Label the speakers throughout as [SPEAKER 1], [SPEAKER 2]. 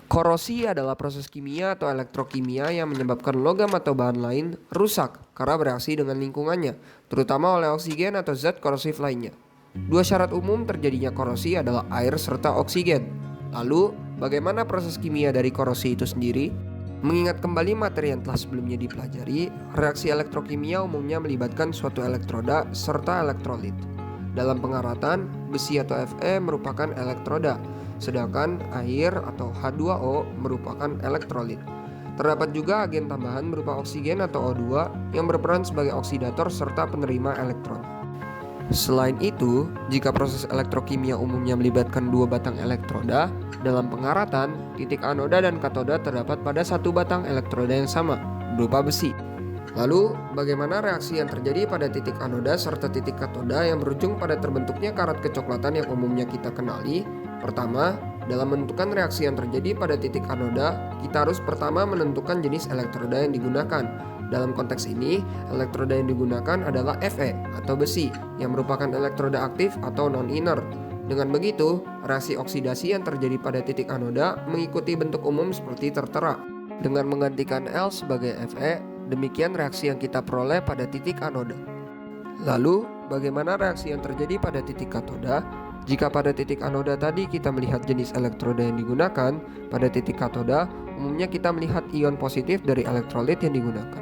[SPEAKER 1] Korosi adalah proses kimia atau elektrokimia yang menyebabkan logam atau bahan lain rusak karena bereaksi dengan lingkungannya, terutama oleh oksigen atau zat korosif lainnya. Dua syarat umum terjadinya korosi adalah air serta oksigen. Lalu, bagaimana proses kimia dari korosi itu sendiri? Mengingat kembali materi yang telah sebelumnya dipelajari, reaksi elektrokimia umumnya melibatkan suatu elektroda serta elektrolit. Dalam pengaratan, besi atau Fe merupakan elektroda, sedangkan air atau H2O merupakan elektrolit. Terdapat juga agen tambahan berupa oksigen atau O2 yang berperan sebagai oksidator serta penerima elektron. Selain itu, jika proses elektrokimia umumnya melibatkan dua batang elektroda, dalam pengaratan, titik anoda dan katoda terdapat pada satu batang elektroda yang sama, berupa besi. Lalu, bagaimana reaksi yang terjadi pada titik anoda serta titik katoda yang berujung pada terbentuknya karat kecoklatan yang umumnya kita kenali? Pertama, dalam menentukan reaksi yang terjadi pada titik anoda, kita harus pertama menentukan jenis elektroda yang digunakan. Dalam konteks ini, elektroda yang digunakan adalah Fe atau besi, yang merupakan elektroda aktif atau non-inner. Dengan begitu, reaksi oksidasi yang terjadi pada titik anoda mengikuti bentuk umum seperti tertera. Dengan menggantikan L sebagai Fe, demikian reaksi yang kita peroleh pada titik anoda. Lalu, bagaimana reaksi yang terjadi pada titik katoda? Jika pada titik anoda tadi kita melihat jenis elektroda yang digunakan, pada titik katoda umumnya kita melihat ion positif dari elektrolit yang digunakan.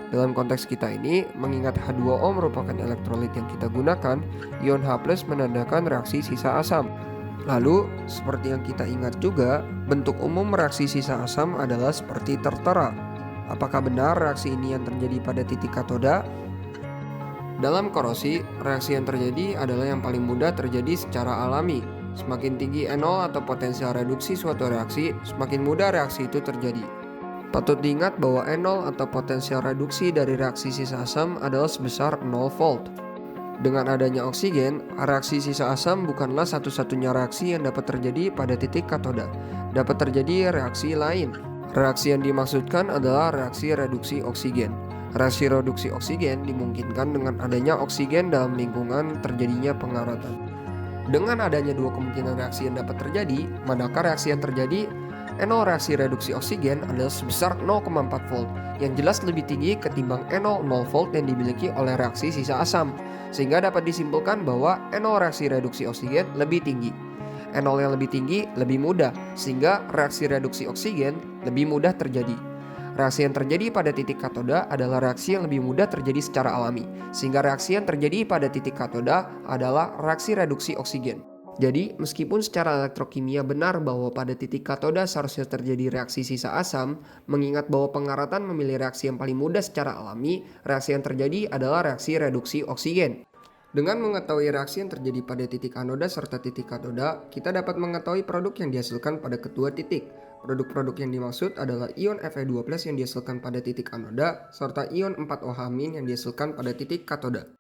[SPEAKER 1] Dalam konteks kita ini, mengingat H2O merupakan elektrolit yang kita gunakan, ion H+ menandakan reaksi sisa asam. Lalu, seperti yang kita ingat juga, bentuk umum reaksi sisa asam adalah seperti tertera. Apakah benar reaksi ini yang terjadi pada titik katoda? Dalam korosi, reaksi yang terjadi adalah yang paling mudah terjadi secara alami. Semakin tinggi NO atau potensial reduksi suatu reaksi, semakin mudah reaksi itu terjadi. Patut diingat bahwa NO atau potensial reduksi dari reaksi sisa asam adalah sebesar 0 volt. Dengan adanya oksigen, reaksi sisa asam bukanlah satu-satunya reaksi yang dapat terjadi pada titik katoda. Dapat terjadi reaksi lain. Reaksi yang dimaksudkan adalah reaksi reduksi oksigen. Reaksi reduksi oksigen dimungkinkan dengan adanya oksigen dalam lingkungan terjadinya pengaratan. Dengan adanya dua kemungkinan reaksi yang dapat terjadi, manakah reaksi yang terjadi? NO reaksi reduksi oksigen adalah sebesar 0,4 volt, yang jelas lebih tinggi ketimbang NO 0 volt yang dimiliki oleh reaksi sisa asam, sehingga dapat disimpulkan bahwa NO reaksi reduksi oksigen lebih tinggi. NO yang lebih tinggi lebih mudah, sehingga reaksi reduksi oksigen lebih mudah terjadi. Reaksi yang terjadi pada titik katoda adalah reaksi yang lebih mudah terjadi secara alami, sehingga reaksi yang terjadi pada titik katoda adalah reaksi reduksi oksigen. Jadi, meskipun secara elektrokimia benar bahwa pada titik katoda seharusnya terjadi reaksi sisa asam, mengingat bahwa pengaratan memilih reaksi yang paling mudah secara alami, reaksi yang terjadi adalah reaksi reduksi oksigen. Dengan mengetahui reaksi yang terjadi pada titik anoda serta titik katoda, kita dapat mengetahui produk yang dihasilkan pada kedua titik. Produk-produk yang dimaksud adalah ion Fe2+ yang dihasilkan pada titik anoda, serta ion 4OH- yang dihasilkan pada titik katoda.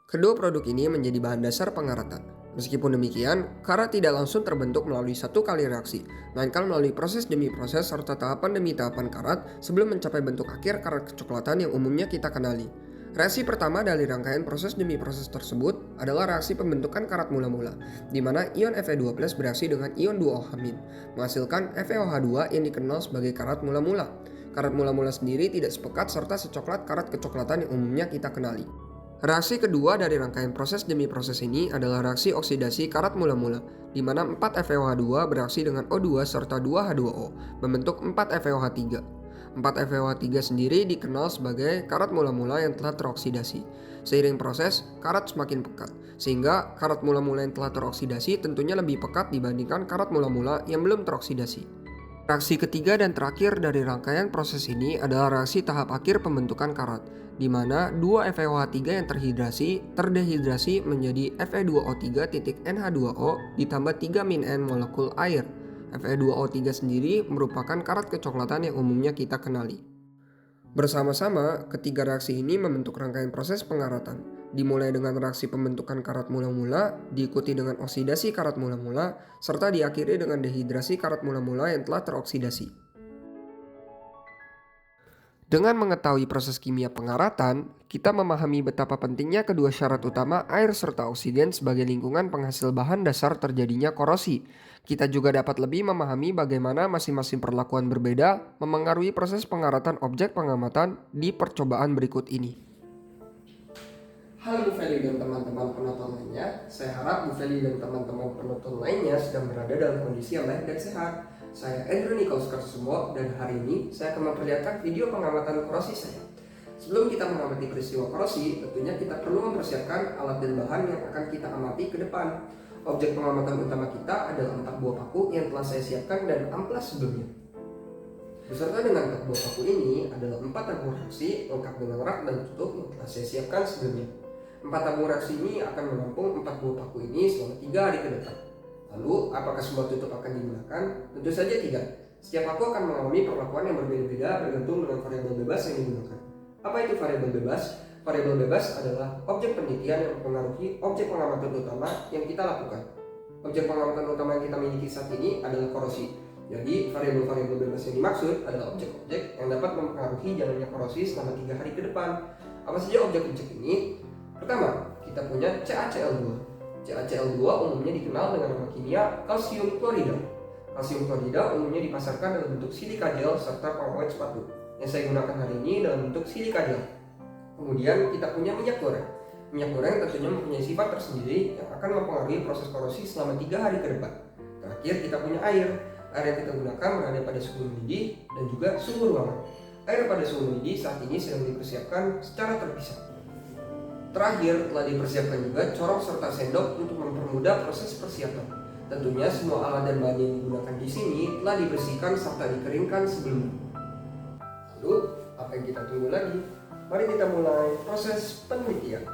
[SPEAKER 1] Kedua produk ini menjadi bahan dasar pengaratan. Meskipun demikian, karat tidak langsung terbentuk melalui satu kali reaksi, melainkan melalui proses demi proses serta tahapan demi tahapan karat sebelum mencapai bentuk akhir karat kecoklatan yang umumnya kita kenali. Reaksi pertama dari rangkaian proses demi proses tersebut adalah reaksi pembentukan karat mula-mula, di mana ion Fe2+ bereaksi dengan ion 2OH-, menghasilkan FeOH2 yang dikenal sebagai karat mula-mula. Karat mula-mula sendiri tidak sepekat serta secoklat karat kecoklatan yang umumnya kita kenali. Reaksi kedua dari rangkaian proses demi proses ini adalah reaksi oksidasi karat mula-mula, di mana 4 FeOH2 bereaksi dengan O2 serta 2 H2O, membentuk 4 FeOH3. 4 FeOH3 sendiri dikenal sebagai karat mula-mula yang telah teroksidasi. Seiring proses, karat semakin pekat, sehingga karat mula-mula yang telah teroksidasi tentunya lebih pekat dibandingkan karat mula-mula yang belum teroksidasi. Reaksi ketiga dan terakhir dari rangkaian proses ini adalah reaksi tahap akhir pembentukan karat, di mana 2 FeOH3 yang terdehidrasi menjadi Fe2O3.NH2O ditambah 3-N molekul air. Fe2O3 sendiri merupakan karat kecoklatan yang umumnya kita kenali. Bersama-sama, ketiga reaksi ini membentuk rangkaian proses pengaratan, dimulai dengan reaksi pembentukan karat mula-mula, diikuti dengan oksidasi karat mula-mula, serta diakhiri dengan dehidrasi karat mula-mula yang telah teroksidasi. Dengan mengetahui proses kimia pengaratan, kita memahami betapa pentingnya kedua syarat utama air serta oksigen sebagai lingkungan penghasil bahan dasar terjadinya korosi. Kita juga dapat lebih memahami bagaimana masing-masing perlakuan berbeda memengaruhi proses pengaratan objek pengamatan di percobaan berikut ini. Halo Bu Feli dan teman-teman penonton lainnya. Saya harap Bu Feli dan teman-teman penonton lainnya sedang berada dalam kondisi yang baik dan sehat. Saya Andrew Nicholas Karsumo dan hari ini saya akan memperlihatkan video pengamatan korosi saya. Sebelum kita mengamati peristiwa korosi, tentunya kita perlu mempersiapkan alat dan bahan yang akan kita amati ke depan. Objek pengamatan utama kita adalah 4 buah paku yang telah saya siapkan dan amplas sebelumnya. Beserta dengan 4 buah paku ini adalah 4 tabung reaksi lengkap dengan rak dan tutup yang telah saya siapkan sebelumnya. 4 tabung reaksi ini akan menampung 4 buah paku ini selama 3 hari ke depan. Lalu, apakah semua tutup akan digunakan? Tentu saja tidak. Setiap paku akan mengalami perlakuan yang berbeda-beda bergantung dengan variabel bebas yang digunakan. Apa itu variabel bebas? Variabel bebas adalah objek penelitian yang mempengaruhi objek pengamatan utama yang kita lakukan. Objek pengamatan utama yang kita miliki saat ini adalah korosi. Jadi, variabel-variabel bebas yang dimaksud adalah objek-objek yang dapat mempengaruhi jalannya korosi selama 3 hari ke depan. Apa saja objek-objek ini? Pertama, kita punya CaCl2. CaCl2 umumnya dikenal dengan nama kimia kalsium klorida. Kalsium klorida umumnya dipasarkan dalam bentuk silika gel serta pengawet sepatu. Yang saya gunakan hari ini dalam bentuk silika gel. Kemudian kita punya minyak goreng. Minyak goreng tentunya mempunyai sifat tersendiri yang akan mempengaruhi proses korosi selama 3 hari ke depan. Terakhir kita punya air. Air yang kita gunakan berada pada suhu mendidih dan juga suhu ruangan. Air pada suhu mendidih saat ini sedang dipersiapkan secara terpisah. Terakhir, telah dipersiapkan juga corong serta sendok untuk mempermudah proses persiapan. Tentunya semua alat dan bahan yang digunakan di sini telah dibersihkan serta dikeringkan sebelumnya. Lalu, apa yang kita tunggu lagi? Mari kita mulai proses penelitian.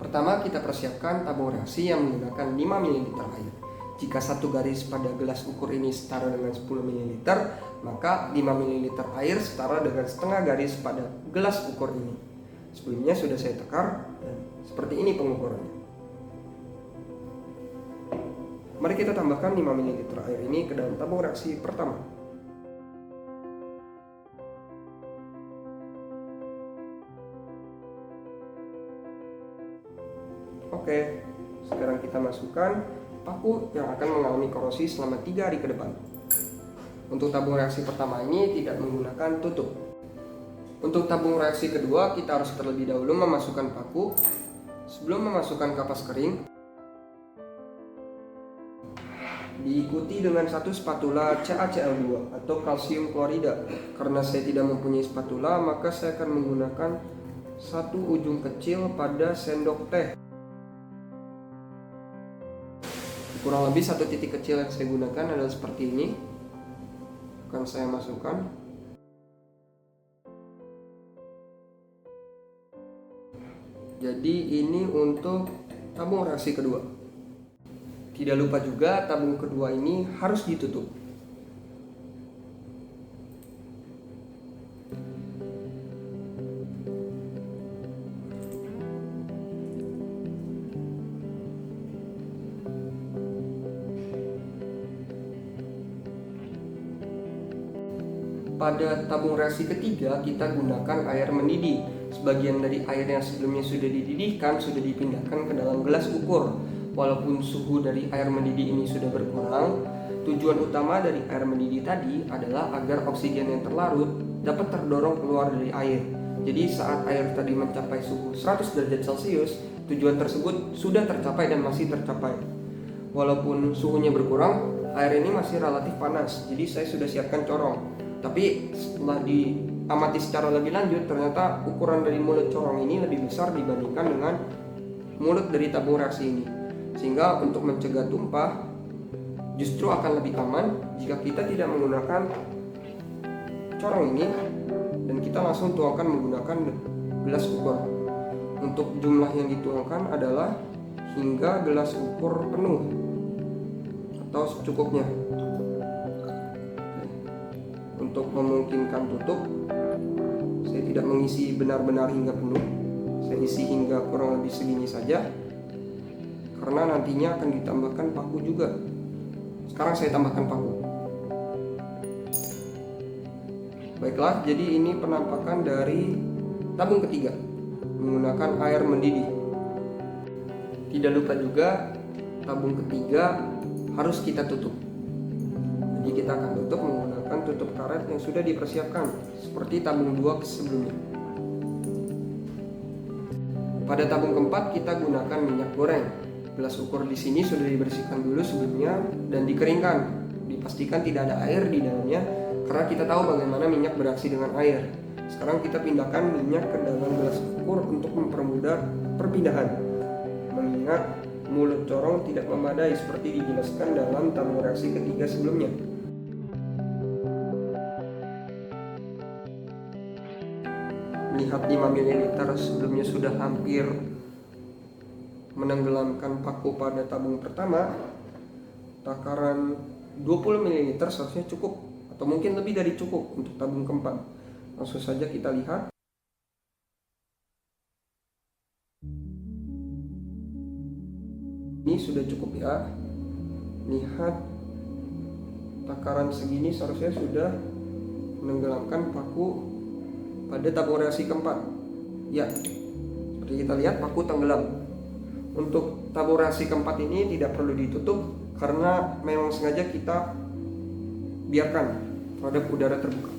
[SPEAKER 1] Pertama, kita persiapkan tabung reaksi yang menggunakan 5 ml air. Jika satu garis pada gelas ukur ini setara dengan 10 ml, maka 5 ml air setara dengan setengah garis pada gelas ukur ini. Sebelumnya sudah saya tekar dan seperti ini pengukurannya. Mari kita tambahkan 5 ml air ini ke dalam tabung reaksi pertama. Oke, sekarang kita masukkan paku yang akan mengalami korosi selama 3 hari ke depan. Untuk tabung reaksi pertama ini tidak menggunakan tutup. Untuk tabung reaksi kedua, kita harus terlebih dahulu memasukkan paku. Sebelum memasukkan kapas kering, diikuti dengan 1 spatula CaCl2 atau kalsium klorida. Karena saya tidak mempunyai spatula, maka saya akan menggunakan 1 ujung kecil pada sendok teh. Kurang lebih 1 titik kecil yang saya gunakan adalah seperti ini. Akan saya masukkan. Jadi ini untuk tabung reaksi kedua. Tidak lupa juga tabung kedua ini harus ditutup. Pada tabung reaksi ketiga, kita gunakan air mendidih. Sebagian dari air yang sebelumnya sudah dididihkan sudah dipindahkan ke dalam gelas ukur. Walaupun suhu dari air mendidih ini sudah berkurang, tujuan utama dari air mendidih tadi adalah agar oksigen yang terlarut dapat terdorong keluar dari air. Jadi saat air tadi mencapai suhu 100 derajat Celcius, tujuan tersebut sudah tercapai dan masih tercapai. Walaupun suhunya berkurang, air ini masih relatif panas, jadi saya sudah siapkan corong. Tapi setelah diamati secara lebih lanjut, ternyata ukuran dari mulut corong ini lebih besar dibandingkan dengan mulut dari tabung reaksi ini. Sehingga untuk mencegah tumpah, justru akan lebih aman jika kita tidak menggunakan corong ini dan kita langsung tuangkan menggunakan gelas ukur. Untuk jumlah yang dituangkan adalah hingga gelas ukur penuh atau secukupnya. Untuk memungkinkan tutup, saya tidak mengisi benar-benar hingga penuh. Saya isi hingga kurang lebih segini saja. karena nantinya akan ditambahkan paku juga. Sekarang saya tambahkan paku. Baiklah, jadi ini penampakan dari tabung ketiga menggunakan air mendidih. Tidak lupa juga tabung ketiga harus kita tutup. Jadi kita akan tutup menggunakan tutup karet yang sudah dipersiapkan seperti tabung 2 sebelumnya. Pada tabung keempat kita gunakan minyak goreng. Gelas ukur di sini sudah dibersihkan dulu sebelumnya dan dikeringkan. Dipastikan tidak ada air di dalamnya karena kita tahu bagaimana minyak bereaksi dengan air. Sekarang kita pindahkan minyak ke dalam gelas ukur untuk mempermudah perpindahan. Mengingat mulut corong tidak memadai seperti dijelaskan dalam tabung reaksi ketiga sebelumnya. Lihat 5 ml sebelumnya sudah hampir menenggelamkan paku pada tabung pertama. Takaran 20 ml seharusnya cukup atau mungkin lebih dari cukup untuk tabung keempat. Langsung saja kita lihat. Ini sudah cukup ya. Lihat takaran segini seharusnya sudah menenggelamkan paku pada tabung reaksi keempat. Ya, seperti kita lihat paku tenggelam. Untuk tabung reaksi keempat ini tidak perlu ditutup karena memang sengaja kita biarkan terhadap udara terbuka.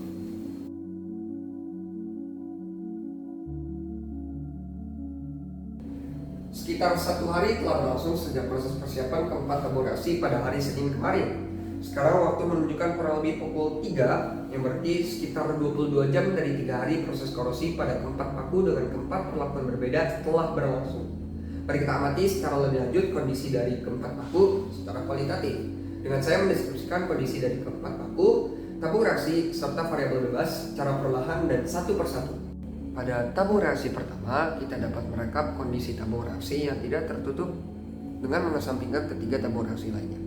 [SPEAKER 1] Sekitar 1 hari telah berlangsung sejak proses persiapan keempat tabung reaksi pada hari Senin kemarin. Sekarang waktu menunjukkan kurang lebih pukul 3, yang berarti sekitar 22 jam dari 3 hari proses korosi pada keempat paku dengan keempat perlakuan berbeda telah berlangsung. Mari kita amati secara lebih lanjut kondisi dari keempat paku secara kualitatif. Dengan saya mendeskripsikan kondisi dari keempat paku, tabung reaksi, serta variabel bebas secara perlahan dan satu persatu. Pada tabung reaksi pertama, kita dapat merekap kondisi tabung reaksi yang tidak tertutup dengan mengesampingkan ketiga tabung reaksi lainnya.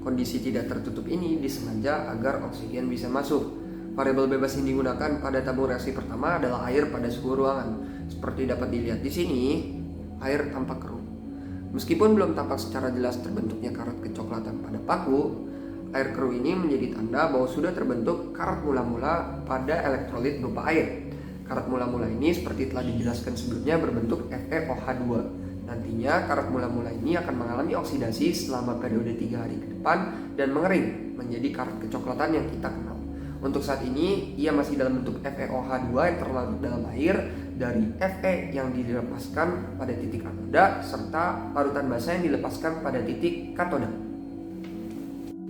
[SPEAKER 1] Kondisi tidak tertutup ini disengaja agar oksigen bisa masuk. Variabel bebas yang digunakan pada tabung reaksi pertama adalah air pada suhu ruangan. Seperti dapat dilihat di sini, air tampak keruh. Meskipun belum tampak secara jelas terbentuknya karat kecoklatan pada paku, air keruh ini menjadi tanda bahwa sudah terbentuk karat mula-mula pada elektrolit berupa air. Karat mula-mula ini seperti telah dijelaskan sebelumnya berbentuk FeOH2. Nantinya karat mula-mula ini akan mengalami oksidasi selama periode 3 hari ke depan dan mengering menjadi karat kecoklatan yang kita kenal. Untuk saat ini ia masih dalam bentuk FeOH2 yang terlarut dalam air dari Fe yang dilepaskan pada titik anoda serta larutan basa yang dilepaskan pada titik katoda.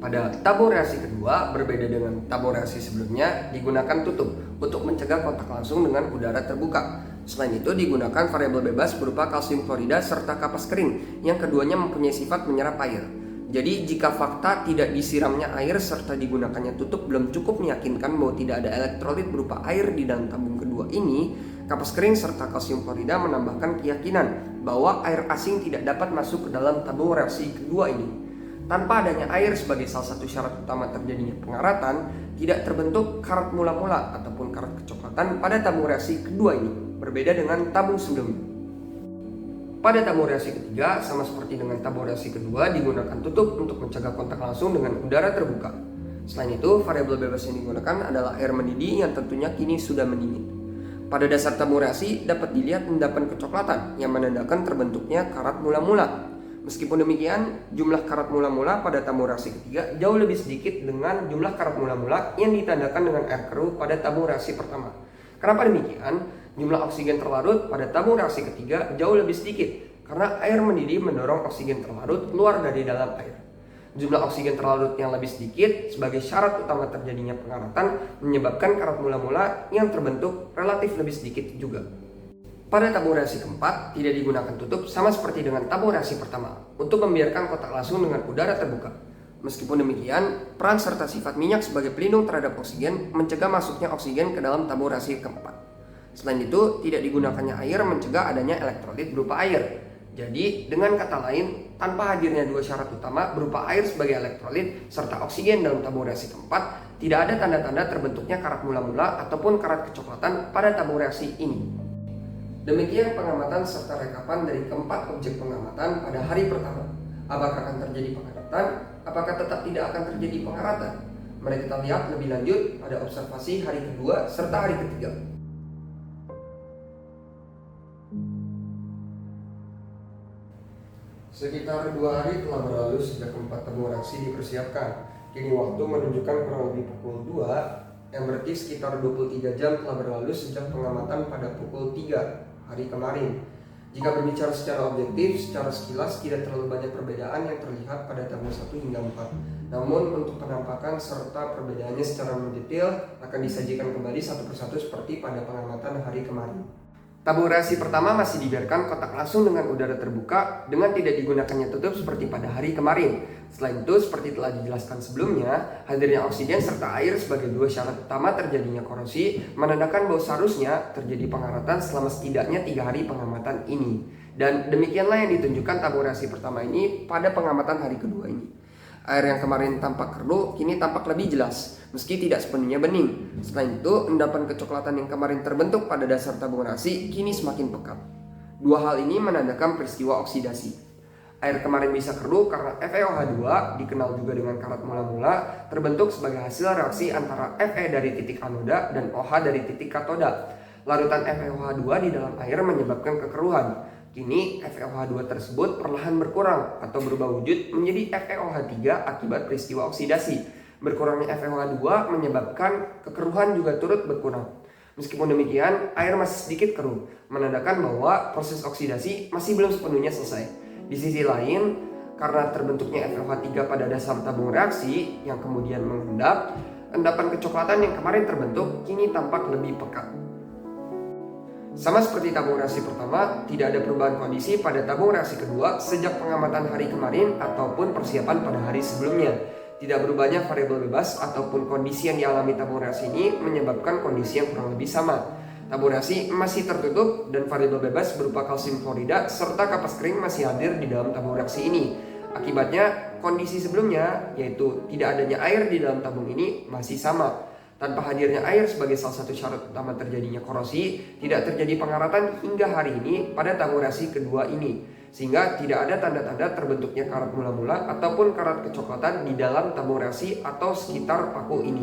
[SPEAKER 1] Pada tabung reaksi kedua, berbeda dengan tabung reaksi sebelumnya, digunakan tutup untuk mencegah kontak langsung dengan udara terbuka. Selain itu digunakan variabel bebas berupa kalsium klorida serta kapas kering yang keduanya mempunyai sifat menyerap air. Jadi jika fakta tidak disiramnya air serta digunakannya tutup belum cukup meyakinkan bahwa tidak ada elektrolit berupa air di dalam tabung kedua ini, kapas kering serta kalsium klorida menambahkan keyakinan bahwa air asing tidak dapat masuk ke dalam tabung reaksi kedua ini. Tanpa adanya air sebagai salah satu syarat utama terjadinya pengaratan, tidak terbentuk karat mula-mula ataupun karat kecoklatan pada tabung reaksi kedua ini. Berbeda dengan tabung sebelumnya. Pada tabung reaksi ketiga, sama seperti dengan tabung reaksi kedua, digunakan tutup untuk mencegah kontak langsung dengan udara terbuka. Selain itu, variabel bebas yang digunakan adalah air mendidih yang tentunya kini sudah mendingin. Pada dasar tabung reaksi dapat dilihat endapan kecoklatan yang menandakan terbentuknya karat mula-mula. Meskipun demikian, jumlah karat mula-mula pada tabung reaksi ketiga jauh lebih sedikit dengan jumlah karat mula-mula yang ditandakan dengan air keruh pada tabung reaksi pertama. Kenapa demikian? Jumlah oksigen terlarut pada tabung reaksi ketiga jauh lebih sedikit karena air mendidih mendorong oksigen terlarut keluar dari dalam air. Jumlah oksigen terlarut yang lebih sedikit sebagai syarat utama terjadinya pengaratan menyebabkan karat mula-mula yang terbentuk relatif lebih sedikit juga. Pada tabung reaksi keempat tidak digunakan tutup sama seperti dengan tabung reaksi pertama untuk membiarkan kontak langsung dengan udara terbuka. Meskipun demikian, peran serta sifat minyak sebagai pelindung terhadap oksigen mencegah masuknya oksigen ke dalam tabung reaksi keempat. Selain itu, tidak digunakannya air mencegah adanya elektrolit berupa air. Jadi, dengan kata lain, tanpa hadirnya dua syarat utama berupa air sebagai elektrolit serta oksigen dalam tabung reaksi keempat, tidak ada tanda-tanda terbentuknya karat mula-mula ataupun karat kecoklatan pada tabung reaksi ini. Demikian pengamatan serta rekapan dari keempat objek pengamatan pada hari pertama. Apakah akan terjadi pengaratan? Apakah tetap tidak akan terjadi pengaratan? Mari kita lihat lebih lanjut pada observasi hari kedua serta hari ketiga. Sekitar 2 hari telah berlalu sejak keempat tabung reaksi dipersiapkan. Kini waktu menunjukkan kurang lebih pukul 2, yang berarti sekitar 23 jam telah berlalu sejak pengamatan pada pukul 3 hari kemarin. Jika berbicara secara objektif, secara sekilas tidak terlalu banyak perbedaan yang terlihat pada tabung 1 hingga 4. Namun untuk penampakan serta perbedaannya secara mendetail akan disajikan kembali satu persatu seperti pada pengamatan hari kemarin. Tabung reaksi pertama masih dibiarkan kontak langsung dengan udara terbuka dengan tidak digunakannya tutup seperti pada hari kemarin. Selain itu, seperti telah dijelaskan sebelumnya, hadirnya oksigen serta air sebagai dua syarat utama terjadinya korosi menandakan bahwa seharusnya terjadi pengaratan selama setidaknya 3 hari pengamatan ini. Dan demikianlah yang ditunjukkan tabung reaksi pertama ini pada pengamatan hari kedua ini. Air yang kemarin tampak keruh kini tampak lebih jelas, meski tidak sepenuhnya bening. Selain itu, endapan kecoklatan yang kemarin terbentuk pada dasar tabung reaksi kini semakin pekat. Dua hal ini menandakan peristiwa oksidasi. Air kemarin bisa keruh karena FeOH2, dikenal juga dengan karat mula-mula, terbentuk sebagai hasil reaksi antara Fe dari titik anoda dan OH dari titik katoda. Larutan FeOH2 di dalam air menyebabkan kekeruhan. Kini FeOH2 tersebut perlahan berkurang atau berubah wujud menjadi FeOH3 akibat peristiwa oksidasi. Berkurangnya FeOH2 menyebabkan kekeruhan juga turut berkurang. Meskipun demikian, air masih sedikit keruh, menandakan bahwa proses oksidasi masih belum sepenuhnya selesai. Di sisi lain, karena terbentuknya FeOH3 pada dasar tabung reaksi yang kemudian mengendap, endapan kecoklatan yang kemarin terbentuk kini tampak lebih pekat. Sama seperti tabung reaksi pertama, tidak ada perubahan kondisi pada tabung reaksi kedua sejak pengamatan hari kemarin ataupun persiapan pada hari sebelumnya. Tidak berubahnya variabel bebas ataupun kondisi yang dialami tabung reaksi ini menyebabkan kondisi yang kurang lebih sama. Tabung reaksi masih tertutup dan variabel bebas berupa kalsium klorida serta kapas kering masih hadir di dalam tabung reaksi ini. Akibatnya, kondisi sebelumnya, yaitu tidak adanya air di dalam tabung ini masih sama. Tanpa hadirnya air sebagai salah satu syarat utama terjadinya korosi, tidak terjadi pengaratan hingga hari ini pada tabung reaksi kedua ini. Sehingga tidak ada tanda-tanda terbentuknya karat mula-mula ataupun karat kecoklatan di dalam tabung reaksi atau sekitar paku ini.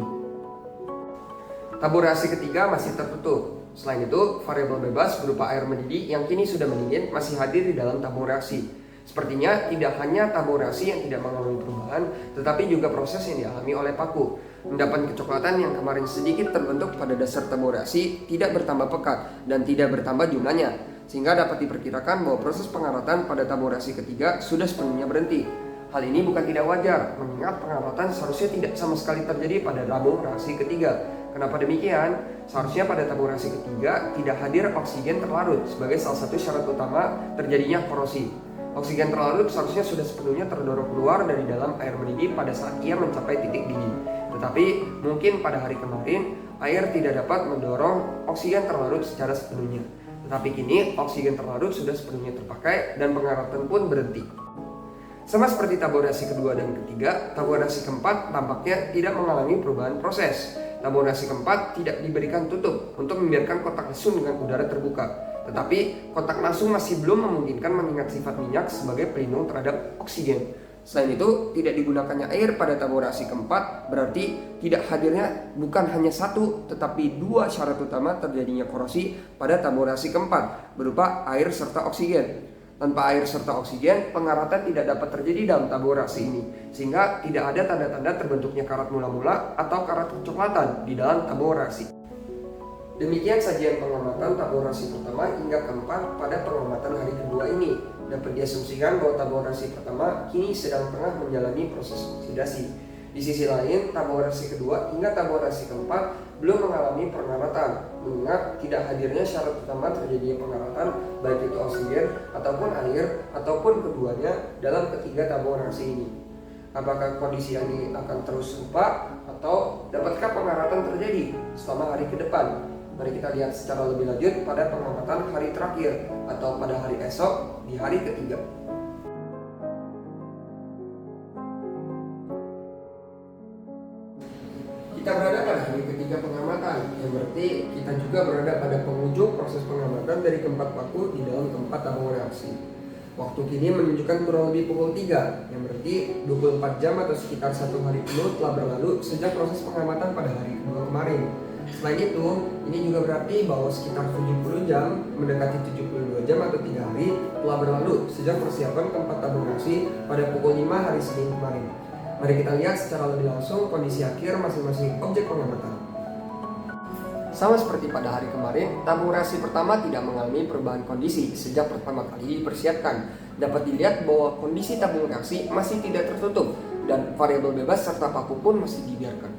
[SPEAKER 1] Tabung reaksi ketiga masih tertutup. Selain itu, variabel bebas berupa air mendidih yang kini sudah mendingin masih hadir di dalam tabung reaksi. Sepertinya tidak hanya tabung reaksi yang tidak mengalami perubahan, tetapi juga proses yang dialami oleh paku. Endapan kecoklatan yang kemarin sedikit terbentuk pada dasar tabung reaksi tidak bertambah pekat dan tidak bertambah jumlahnya, sehingga dapat diperkirakan bahwa proses pengaratan pada tabung reaksi ketiga sudah sepenuhnya berhenti. Hal ini bukan tidak wajar, mengingat pengaratan seharusnya tidak sama sekali terjadi pada tabung reaksi ketiga. Kenapa demikian? Seharusnya pada tabung reaksi ketiga tidak hadir oksigen terlarut sebagai salah satu syarat utama terjadinya korosi. Oksigen terlarut seharusnya sudah sepenuhnya terdorong keluar dari dalam air mendidih pada saat ia mencapai titik didih. Tetapi mungkin pada hari kemarin air tidak dapat mendorong oksigen terlarut secara sepenuhnya. Tetapi kini oksigen terlarut sudah sepenuhnya terpakai dan pengaratan pun berhenti. Sama seperti tabung reaksi kedua dan ketiga, tabung reaksi keempat tampaknya tidak mengalami perubahan proses. Tabung reaksi keempat tidak diberikan tutup untuk membiarkan kontak langsung dengan udara terbuka. Tetapi kontak langsung masih belum memungkinkan mengingat sifat minyak sebagai pelindung terhadap oksigen. Selain itu, tidak digunakannya air pada tabung reaksi keempat berarti tidak hadirnya bukan hanya satu tetapi dua syarat utama terjadinya korosi pada tabung reaksi keempat berupa air serta oksigen. Tanpa air serta oksigen, pengaratan tidak dapat terjadi dalam tabung reaksi ini, sehingga tidak ada tanda-tanda terbentuknya karat mula-mula atau karat kecoklatan di dalam tabung reaksi. Demikian sajian pengamatan tabung reaksi pertama hingga keempat pada pengamatan hari kedua ini. Dapat diasumsikan bahwa tabung reaksi pertama kini sedang tengah menjalani proses oksidasi. Di sisi lain, tabung reaksi kedua hingga tabung reaksi keempat belum mengalami pengaratan, mengingat tidak hadirnya syarat utama terjadinya pengaratan baik itu oksigen ataupun air ataupun keduanya dalam ketiga tabung reaksi ini. Apakah kondisi ini akan terus serupa atau dapatkah pengaratan terjadi selama hari ke depan? Mari kita lihat secara lebih lanjut pada pengamatan hari terakhir atau pada hari esok di hari ketiga. Kita berada pada hari ketiga pengamatan, yang berarti kita juga berada pada penghujung proses pengamatan dari keempat paku di dalam keempat tabung reaksi. Waktu kini menunjukkan kurang lebih pukul 3, yang berarti 24 jam atau sekitar 1 hari penuh telah berlalu sejak proses pengamatan pada hari kedua kemarin. Selain itu, ini juga berarti bahwa sekitar 70 jam, mendekati 72 jam atau 3 hari telah berlalu sejak persiapan keempat tabung reaksi pada pukul 5 hari Senin kemarin. Mari kita lihat secara lebih langsung kondisi akhir masing-masing objek pengamatan. Sama seperti pada hari kemarin, tabung reaksi pertama tidak mengalami perubahan kondisi sejak pertama kali dipersiapkan. Dapat dilihat bahwa kondisi tabung reaksi masih tidak tertutup dan variabel bebas serta paku pun masih dibiarkan.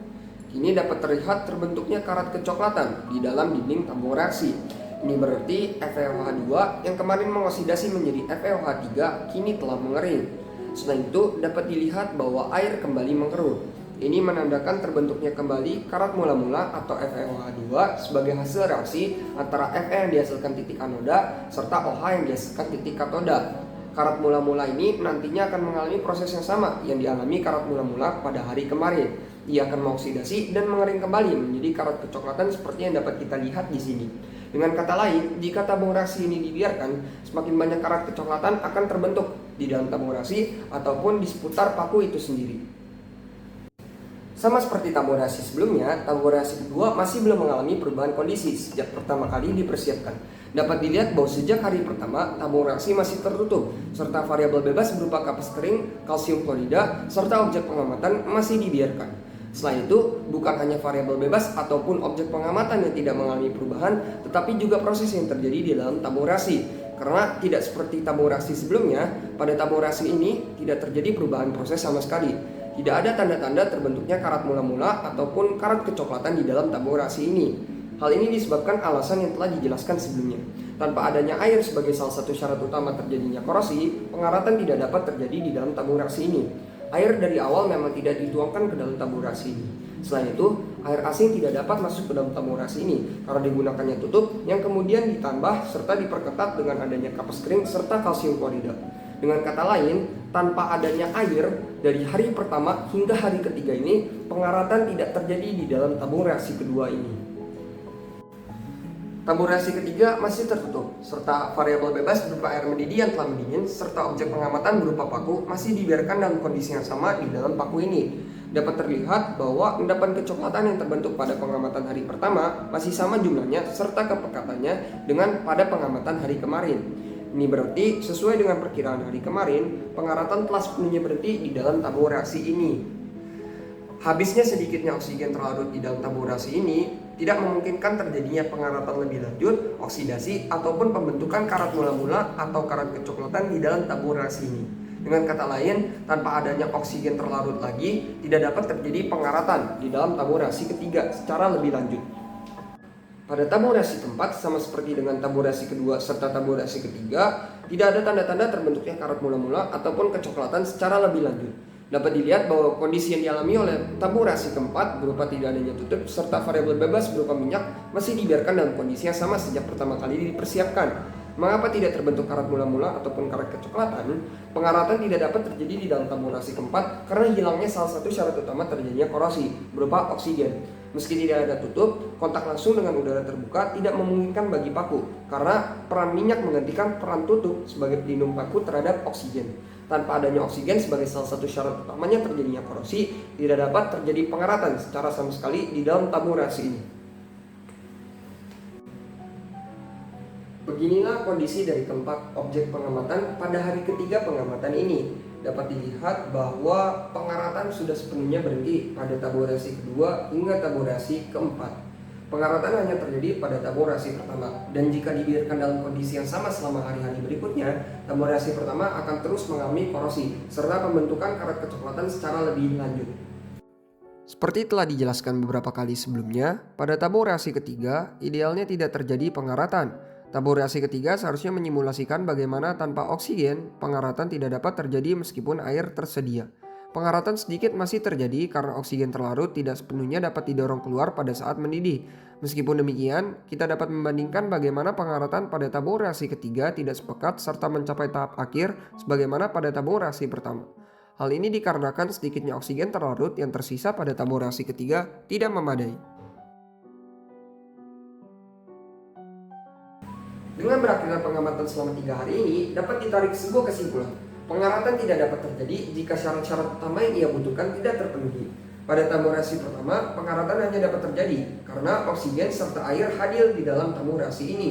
[SPEAKER 1] Kini dapat terlihat terbentuknya karat kecoklatan di dalam dinding tabung reaksi. Ini berarti FeOH2 yang kemarin mengoksidasi menjadi FeOH3 kini telah mengering. Selain itu, dapat dilihat bahwa air kembali mengeruh. Ini menandakan terbentuknya kembali karat mula-mula atau FeOH2 sebagai hasil reaksi antara Fe yang dihasilkan titik anoda serta OH yang dihasilkan titik katoda. Karat mula-mula ini nantinya akan mengalami proses yang sama yang dialami karat mula-mula pada hari kemarin. Ia akan mengoksidasi dan mengering kembali menjadi karat kecoklatan seperti yang dapat kita lihat di sini. Dengan kata lain, jika tabung reaksi ini dibiarkan, semakin banyak karat kecoklatan akan terbentuk di dalam tabung reaksi ataupun di seputar paku itu sendiri. Sama seperti tabung reaksi sebelumnya, tabung reaksi kedua masih belum mengalami perubahan kondisi sejak pertama kali dipersiapkan. Dapat dilihat bahwa sejak hari pertama, tabung reaksi masih tertutup, serta variabel bebas berupa kapas kering, kalsium klorida, serta objek pengamatan masih dibiarkan. Selain itu, bukan hanya variabel bebas ataupun objek pengamatan yang tidak mengalami perubahan, tetapi juga proses yang terjadi di dalam tabung reaksi. Karena tidak seperti tabung reaksi sebelumnya, pada tabung reaksi ini tidak terjadi perubahan proses sama sekali. Tidak ada tanda-tanda terbentuknya karat mula-mula ataupun karat kecoklatan di dalam tabung reaksi ini. Hal ini disebabkan alasan yang telah dijelaskan sebelumnya. Tanpa adanya air sebagai salah satu syarat utama terjadinya korosi, pengaratan tidak dapat terjadi di dalam tabung reaksi ini. Air dari awal memang tidak dituangkan ke dalam tabung reaksi ini. Selain itu, air asing tidak dapat masuk ke dalam tabung reaksi ini karena digunakannya tutup yang kemudian ditambah serta diperketat dengan adanya kapas kering serta kalsium klorida. Dengan kata lain, tanpa adanya air dari hari pertama hingga hari ketiga ini, pengaratan tidak terjadi di dalam tabung reaksi kedua ini. Tabung reaksi ketiga masih tertutup, serta variabel bebas berupa air mendidih yang telah mendingin, serta objek pengamatan berupa paku masih dibiarkan dalam kondisi yang sama di dalam paku ini. Dapat terlihat bahwa endapan kecoklatan yang terbentuk pada pengamatan hari pertama masih sama jumlahnya serta kepekatannya dengan pada pengamatan hari kemarin. Ini berarti sesuai dengan perkiraan hari kemarin, pengaratan telah sepenuhnya berhenti di dalam tabung reaksi ini. Habisnya sedikitnya oksigen terlarut di dalam tabung reaksi ini tidak memungkinkan terjadinya pengaratan lebih lanjut, oksidasi, ataupun pembentukan karat mula-mula atau karat kecoklatan di dalam tabung reaksi ini. Dengan kata lain, tanpa adanya oksigen terlarut lagi, tidak dapat terjadi pengaratan di dalam tabung reaksi ketiga secara lebih lanjut. Pada tabung reaksi keempat, sama seperti dengan tabung reaksi kedua serta tabung reaksi ketiga, tidak ada tanda-tanda terbentuknya karat mula-mula ataupun kecoklatan secara lebih lanjut. Dapat dilihat bahwa kondisi yang dialami oleh tabung reaksi keempat berupa tidak adanya tutup serta variabel bebas berupa minyak masih dibiarkan dalam kondisi yang sama sejak pertama kali dipersiapkan. Mengapa tidak terbentuk karat mula-mula ataupun karat kecoklatan? Pengaratan tidak dapat terjadi di dalam tabung reaksi keempat karena hilangnya salah satu syarat utama terjadinya korosi berupa oksigen. Meski tidak ada tutup, kontak langsung dengan udara terbuka tidak memungkinkan bagi paku karena peran minyak menggantikan peran tutup sebagai pelindung paku terhadap oksigen. Tanpa adanya oksigen sebagai salah satu syarat utamanya terjadinya korosi, tidak dapat terjadi pengaratan secara sama sekali di dalam tabung reaksi ini. Beginilah kondisi dari keempat objek pengamatan pada hari ketiga pengamatan ini. Dapat dilihat bahwa pengaratan sudah sepenuhnya berhenti pada tabung reaksi kedua hingga tabung reaksi keempat. Pengaratan hanya terjadi pada tabung reaksi pertama, dan jika dibiarkan dalam kondisi yang sama selama hari-hari berikutnya, tabung reaksi pertama akan terus mengalami korosi serta pembentukan karat kecoklatan secara lebih lanjut. Seperti telah dijelaskan beberapa kali sebelumnya, pada tabung reaksi ketiga idealnya tidak terjadi pengaratan. Tabung reaksi ketiga seharusnya menyimulasikan bagaimana tanpa oksigen, pengaratan tidak dapat terjadi meskipun air tersedia. Pengaratan sedikit masih terjadi karena oksigen terlarut tidak sepenuhnya dapat didorong keluar pada saat mendidih. Meskipun demikian, kita dapat membandingkan bagaimana pengaratan pada tabung reaksi ketiga tidak sepekat serta mencapai tahap akhir sebagaimana pada tabung reaksi pertama. Hal ini dikarenakan sedikitnya oksigen terlarut yang tersisa pada tabung reaksi ketiga tidak memadai. Dengan berakhirnya pengamatan selama 3 hari ini, dapat ditarik sebuah kesimpulan. Pengamatan tidak dapat terjadi jika syarat-syarat utama yang ia butuhkan tidak terpenuhi. Pada tabur reaksi pertama, pengamatan hanya dapat terjadi karena oksigen serta air hadir di dalam tabur reaksi ini.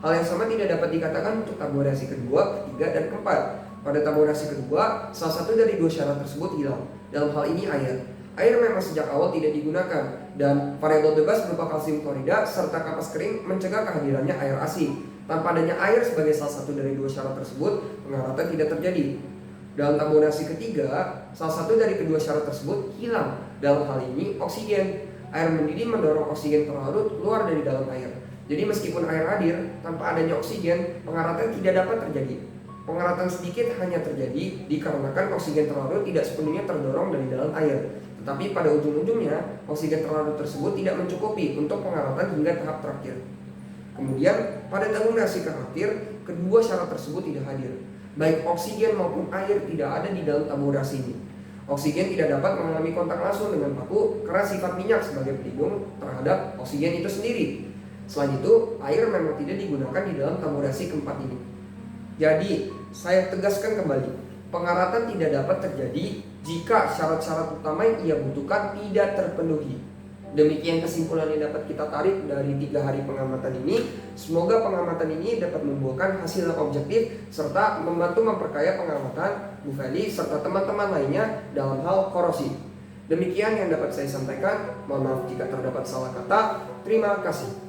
[SPEAKER 1] Hal yang sama tidak dapat dikatakan untuk tabur reaksi kedua, ketiga, dan keempat. Pada tabur reaksi kedua, salah satu dari dua syarat tersebut hilang. Dalam hal ini air. Air memang sejak awal tidak digunakan, dan variabel bebas berupa kalsium klorida serta kapas kering mencegah kehadirannya air asing. Tanpa adanya air sebagai salah satu dari dua syarat tersebut, pengamatan tidak terjadi. Dalam tabur reaksi ketiga, salah satu dari kedua syarat tersebut hilang. Dalam hal ini, oksigen. Air mendidih mendorong oksigen terlarut keluar dari dalam air. Jadi meskipun air hadir, tanpa adanya oksigen, pengaratan tidak dapat terjadi. Pengaratan sedikit hanya terjadi dikarenakan oksigen terlarut tidak sepenuhnya terdorong dari dalam air. Tetapi pada ujung-ujungnya, oksigen terlarut tersebut tidak mencukupi untuk pengaratan hingga tahap terakhir. Kemudian, pada tabur reaksi terakhir, kedua syarat tersebut tidak hadir. Baik oksigen maupun air tidak ada di dalam tabur reaksi ini. Oksigen tidak dapat mengalami kontak langsung dengan paku karena sifat minyak sebagai pelindung terhadap oksigen itu sendiri. Selain itu, air memang tidak digunakan di dalam tabur reaksi keempat ini. Jadi, saya tegaskan kembali, pengaratan tidak dapat terjadi jika syarat-syarat utama yang ia butuhkan tidak terpenuhi. Demikian kesimpulan yang dapat kita tarik dari 3 hari pengamatan ini. Semoga pengamatan ini dapat membuahkan hasil yang objektif serta membantu memperkaya pengamatan Bu Feli serta teman-teman lainnya dalam hal korosi. Demikian yang dapat saya sampaikan. Mohon maaf jika terdapat salah kata. Terima kasih.